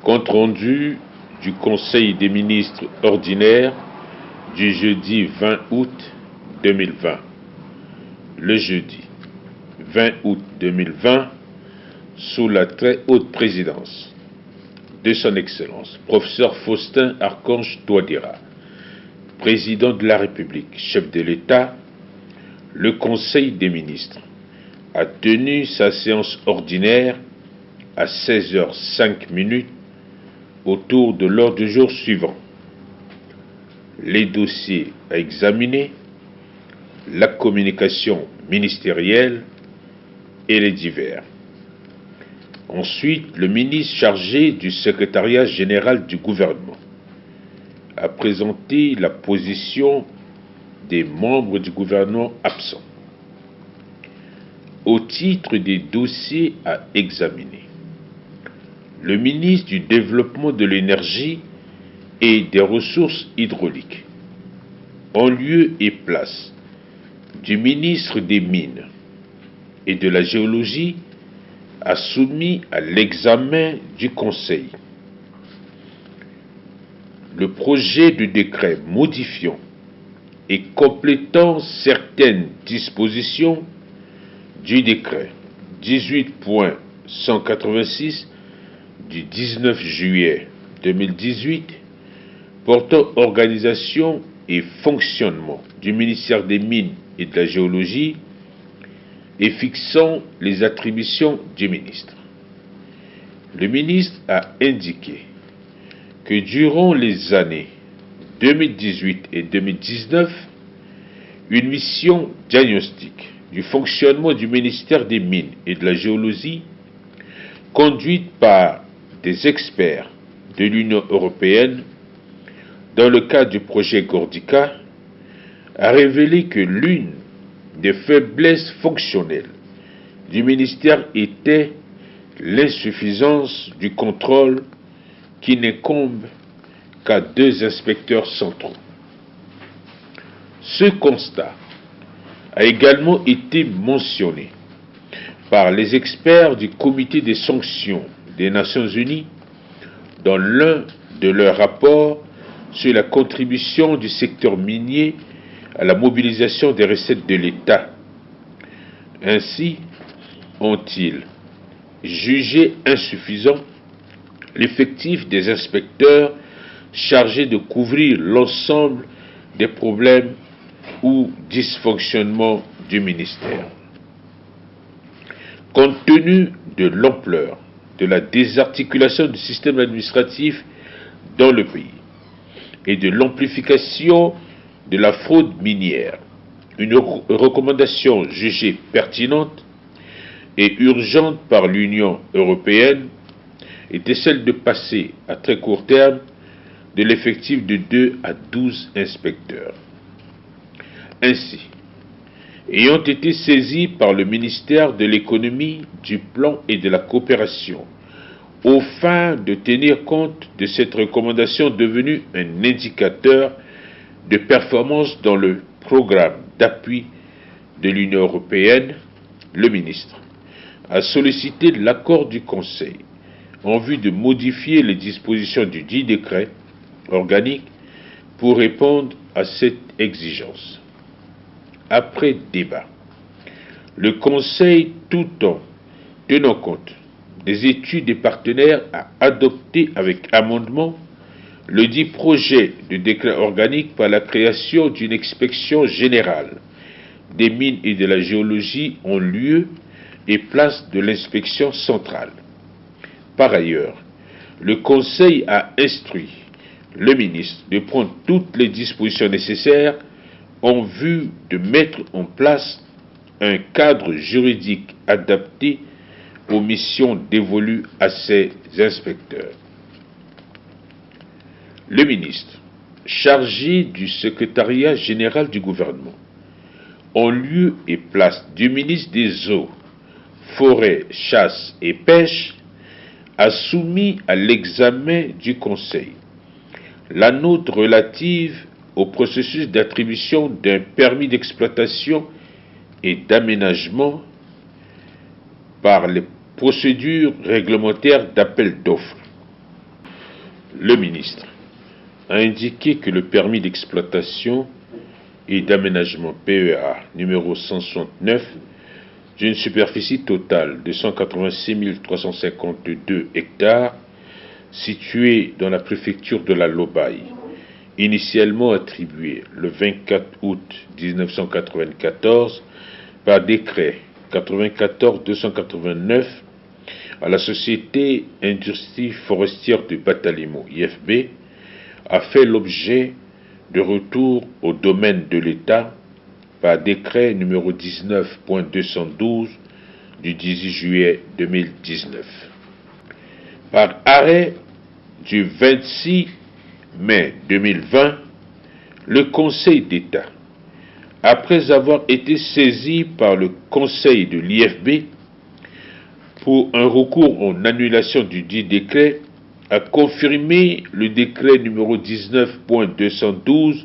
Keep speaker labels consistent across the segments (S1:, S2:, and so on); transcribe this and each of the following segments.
S1: Compte-rendu du Conseil des ministres ordinaire du jeudi 20 août 2020. Le jeudi 20 août 2020, sous la très haute présidence de son Excellence, professeur Faustin Archange Touadéra, président de la République, chef de l'État, le Conseil des ministres a tenu sa séance ordinaire à 16h05 autour de l'ordre du jour suivant: les dossiers à examiner, la communication ministérielle et les divers. Ensuite, le ministre chargé du secrétariat général du gouvernement a présenté la position des membres du gouvernement absents au titre des dossiers à examiner. Le ministre du Développement de l'énergie et des ressources hydrauliques, en lieu et place du ministre des Mines et de la Géologie, a soumis à l'examen du Conseil le projet de décret modifiant et complétant certaines dispositions du décret 18.186 du 19 juillet 2018 portant organisation et fonctionnement du ministère des Mines et de la Géologie et fixant les attributions du ministre. Le ministre a indiqué que durant les années 2018 et 2019, une mission diagnostique du fonctionnement du ministère des Mines et de la Géologie, conduite par des experts de l'Union européenne dans le cadre du projet Gordica, a révélé que l'une des faiblesses fonctionnelles du ministère était l'insuffisance du contrôle qui n'incombe qu'à 2 inspecteurs centraux. Ce constat a également été mentionné par les experts du Comité des sanctions des Nations Unies dans l'un de leurs rapports sur la contribution du secteur minier à la mobilisation des recettes de l'État. Ainsi ont-ils jugé insuffisant l'effectif des inspecteurs chargés de couvrir l'ensemble des problèmes ou dysfonctionnements du ministère. Compte tenu de l'ampleur de la désarticulation du système administratif dans le pays et de l'amplification de la fraude minière, une recommandation jugée pertinente et urgente par l'Union européenne était celle de passer à très court terme de l'effectif de 2 à 12 inspecteurs. Ainsi, ayant été saisis par le ministère de l'Économie, du Plan et de la Coopération, aux fins de tenir compte de cette recommandation devenue un indicateur de performance dans le programme d'appui de l'Union européenne, le ministre a sollicité l'accord du Conseil en vue de modifier les dispositions du dit décret organique pour répondre à cette exigence. Après débat, le Conseil, tout en tenant compte des études des partenaires, a adopté avec amendement le dit projet de décret organique par la création d'une inspection générale des mines et de la géologie en lieu et place de l'inspection centrale. Par ailleurs, le Conseil a instruit le ministre de prendre toutes les dispositions nécessaires en vue de mettre en place un cadre juridique adapté aux missions dévolues à ces inspecteurs. Le ministre chargé du secrétariat général du gouvernement, en lieu et place du ministre des Eaux, Forêts, Chasse et Pêche, a soumis à l'examen du Conseil la note relative au processus d'attribution d'un permis d'exploitation et d'aménagement par les procédures réglementaires d'appel d'offres. Le ministre a indiqué que le permis d'exploitation et d'aménagement PEA numéro 169 d'une superficie totale de 186 352 hectares située dans la préfecture de la Lobaye, initialement attribué le 24 août 1994 par décret 94-289 à la Société Industrie Forestière de Battalimon, IFB, a fait l'objet de retour au domaine de l'État par décret numéro 19.212 du 18 juillet 2019. Par arrêt du 26 mai 2020, le Conseil d'État, après avoir été saisi par le Conseil de l'IFB pour un recours en annulation du dit décret, a confirmé le décret numéro 19.212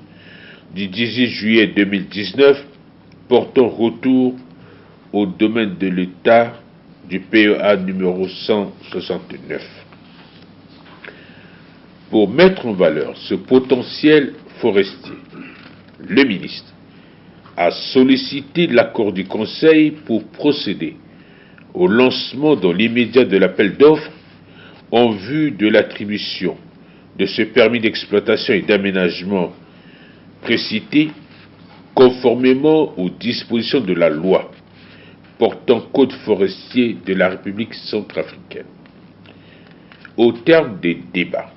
S1: du 18 juillet 2019 portant retour au domaine de l'État du PEA numéro 169. Pour mettre en valeur ce potentiel forestier, le ministre a sollicité l'accord du Conseil pour procéder au lancement dans l'immédiat de l'appel d'offres en vue de l'attribution de ce permis d'exploitation et d'aménagement précité conformément aux dispositions de la loi portant code forestier de la République centrafricaine. Au terme des débats,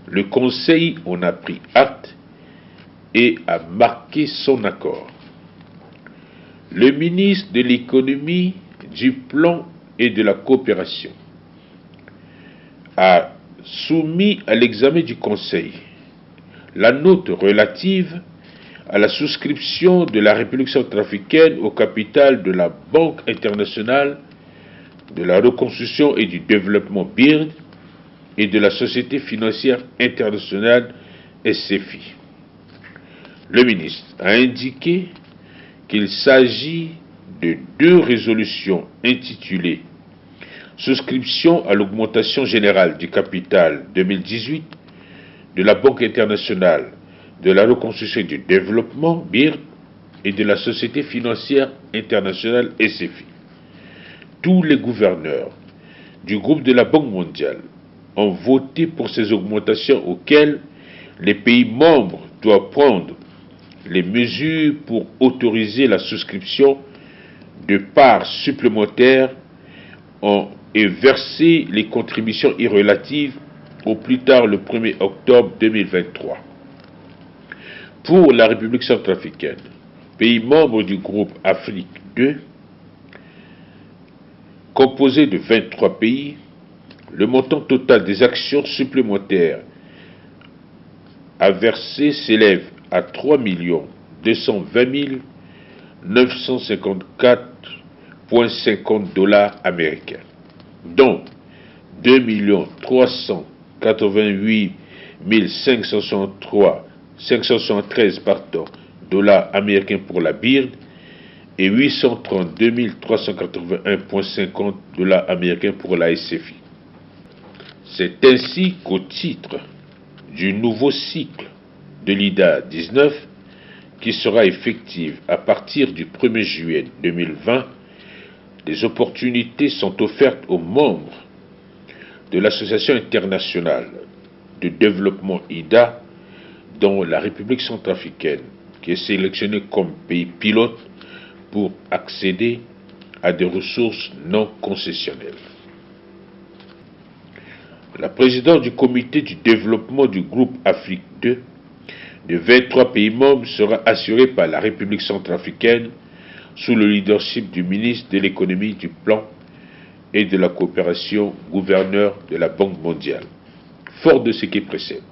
S1: le Conseil en a pris acte et a marqué son accord. Le ministre de l'Économie, du Plan et de la Coopération a soumis à l'examen du Conseil la note relative à la souscription de la République centrafricaine au capital de la Banque internationale de la reconstruction et du développement BIRD et de la Société financière internationale SCFI. Le ministre a indiqué qu'il s'agit de deux résolutions intitulées Souscription à l'augmentation générale du capital 2018 de la Banque internationale de la reconstruction et du développement BIRD et de la Société financière internationale SCFI. Tous les gouverneurs du groupe de la Banque mondiale ont voté pour ces augmentations auxquelles les pays membres doivent prendre les mesures pour autoriser la souscription de parts supplémentaires et verser les contributions irrelatives au plus tard le 1er octobre 2023. Pour la République centrafricaine, pays membre du groupe Afrique 2, composé de 23 pays, le montant total des actions supplémentaires à verser s'élève à 3 220 954,50 $ américains, dont 2 388 573 $ américains pour la BIRD et 832 381,50 $ américains pour la SCFI. C'est ainsi qu'au titre du nouveau cycle de l'IDA 19, qui sera effective à partir du 1er juillet 2020, des opportunités sont offertes aux membres de l'Association internationale de développement IDA, dont la République centrafricaine, qui est sélectionnée comme pays pilote pour accéder à des ressources non concessionnelles. La présidence du comité du développement du groupe Afrique 2 de 23 pays membres sera assurée par la République centrafricaine sous le leadership du ministre de l'économie, du plan et de la coopération, gouverneur de la Banque mondiale. Fort de ce qui précède,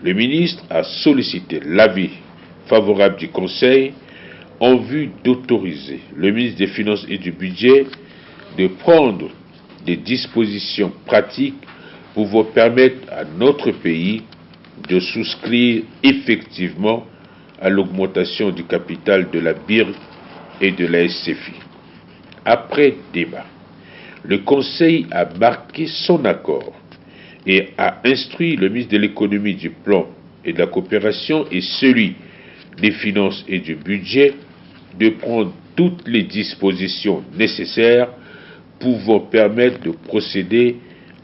S1: le ministre a sollicité l'avis favorable du Conseil en vue d'autoriser le ministre des Finances et du Budget de prendre des dispositions pratiques pouvant permettre à notre pays de souscrire effectivement à l'augmentation du capital de la BIRD et de la SCFI. Après débat, le Conseil a marqué son accord et a instruit le ministre de l'économie, du plan et de la coopération et celui des finances et du budget de prendre toutes les dispositions nécessaires pouvant permettre de procéder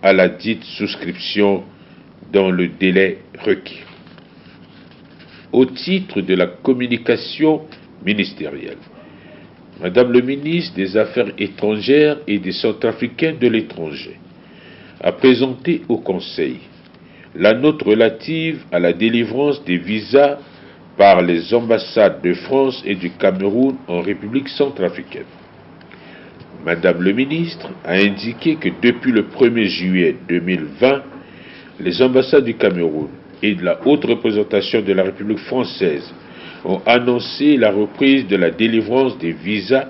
S1: à la dite souscription dans le délai requis. Au titre de la communication ministérielle, Madame le ministre des Affaires étrangères et des Centrafricains de l'étranger a présenté au Conseil la note relative à la délivrance des visas par les ambassades de France et du Cameroun en République centrafricaine. Madame le ministre a indiqué que depuis le 1er juillet 2020, les ambassades du Cameroun et de la haute représentation de la République française ont annoncé la reprise de la délivrance des visas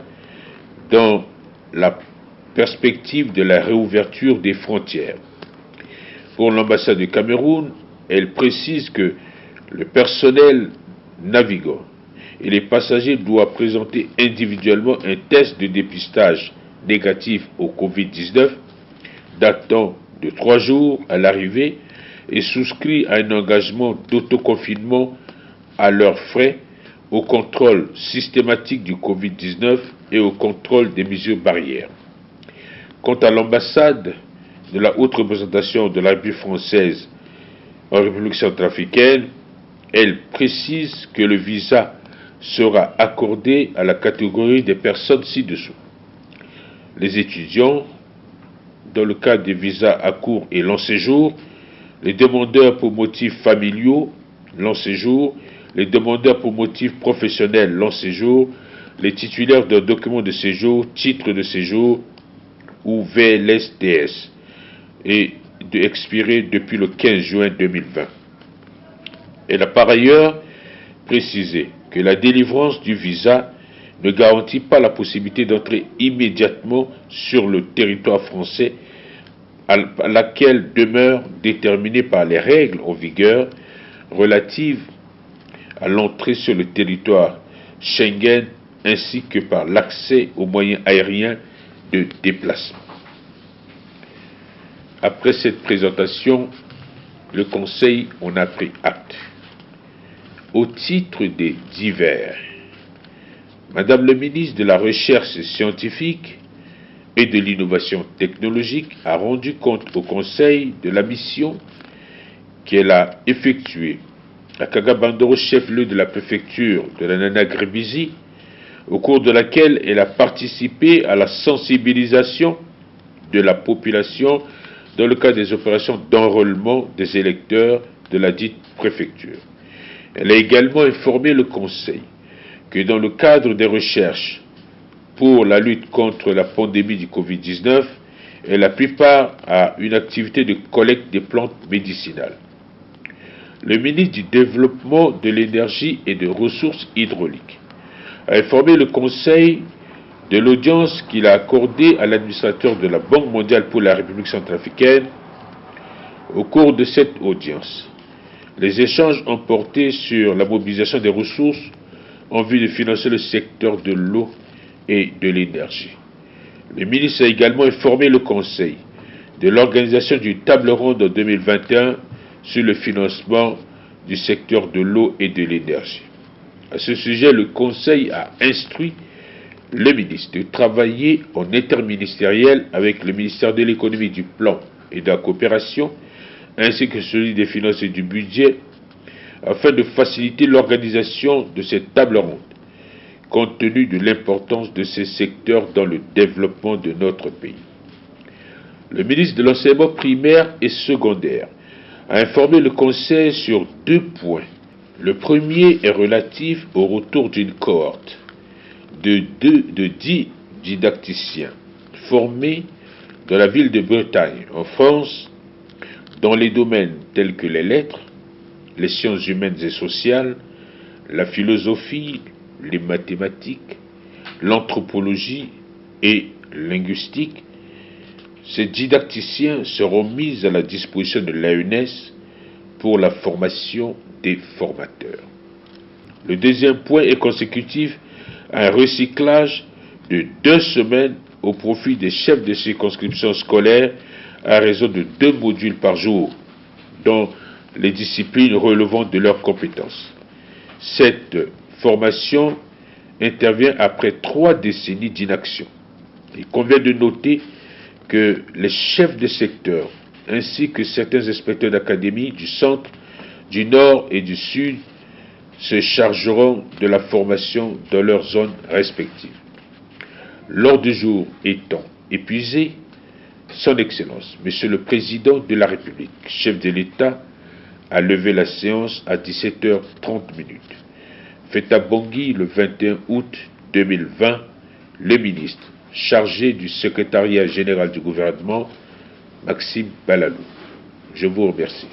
S1: dans la perspective de la réouverture des frontières. Pour l'ambassade du Cameroun, elle précise que le personnel navigant et les passagers doivent présenter individuellement un test de dépistage négatif au Covid-19 datant de 3 jours à l'arrivée et souscrit à un engagement d'autoconfinement à leurs frais, au contrôle systématique du Covid-19 et au contrôle des mesures barrières. Quant à l'ambassade de la haute représentation de la République française en République centrafricaine, elle précise que le visa sera accordé à la catégorie des personnes ci-dessous. Les étudiants, dans le cadre des visas à court et long séjour, les demandeurs pour motifs familiaux, long séjour, les demandeurs pour motifs professionnels, long séjour, les titulaires d'un document de séjour, titre de séjour ou VLSTS, et expiré depuis le 15 juin 2020. Elle a par ailleurs précisé que la délivrance du visa ne garantit pas la possibilité d'entrer immédiatement sur le territoire français, à laquelle demeure déterminée par les règles en vigueur relatives à l'entrée sur le territoire Schengen ainsi que par l'accès aux moyens aériens de déplacement. Après cette présentation, le Conseil en a pris acte. Au titre des divers, Madame le ministre de la Recherche scientifique et de l'innovation technologique a rendu compte au Conseil de la mission qu'elle a effectuée à Kagabandoro, chef-lieu de la préfecture de la Nana-Grébizi, au cours de laquelle elle a participé à la sensibilisation de la population dans le cadre des opérations d'enrôlement des électeurs de la dite préfecture. Elle a également informé le Conseil que dans le cadre des recherches pour la lutte contre la pandémie du Covid-19, elle a pris part à une activité de collecte des plantes médicinales. Le ministre du Développement de l'énergie et des ressources hydrauliques a informé le Conseil de l'audience qu'il a accordée à l'administrateur de la Banque mondiale pour la République centrafricaine. Au cours de cette audience, les échanges ont porté sur la mobilisation des ressources en vue de financer le secteur de l'eau et de l'énergie. Le ministre a également informé le Conseil de l'organisation d'une table ronde en 2021 sur le financement du secteur de l'eau et de l'énergie. À ce sujet, le Conseil a instruit le ministre de travailler en interministériel avec le ministère de l'économie, du plan et de la coopération, ainsi que celui des finances et du budget, afin de faciliter l'organisation de cette table ronde, compte tenu de l'importance de ces secteurs dans le développement de notre pays. Le ministre de l'enseignement primaire et secondaire a informé le Conseil sur 2 points. Le premier est relatif au retour d'une cohorte de 10 didacticiens formés dans la ville de Bretagne, en France, dans les domaines tels que les lettres, les sciences humaines et sociales, la philosophie, les mathématiques, l'anthropologie et linguistique. Ces didacticiens seront mis à la disposition de l'AENS pour la formation des formateurs. Le deuxième point est consécutif à un recyclage de 2 semaines au profit des chefs de circonscription scolaire à raison de 2 modules par jour dans les disciplines relevant de leurs compétences. Cette formation intervient après 3 décennies d'inaction. Il convient de noter que les chefs de secteur ainsi que certains inspecteurs d'académie du centre, du nord et du sud se chargeront de la formation dans leurs zones respectives. L'ordre du jour étant épuisé, Son Excellence, Monsieur le Président de la République, chef de l'État, a levé la séance à 17h30. Fait à Bangui le 21 août 2020, le ministre chargé du secrétariat général du gouvernement, Maxime Balalou. Je vous remercie.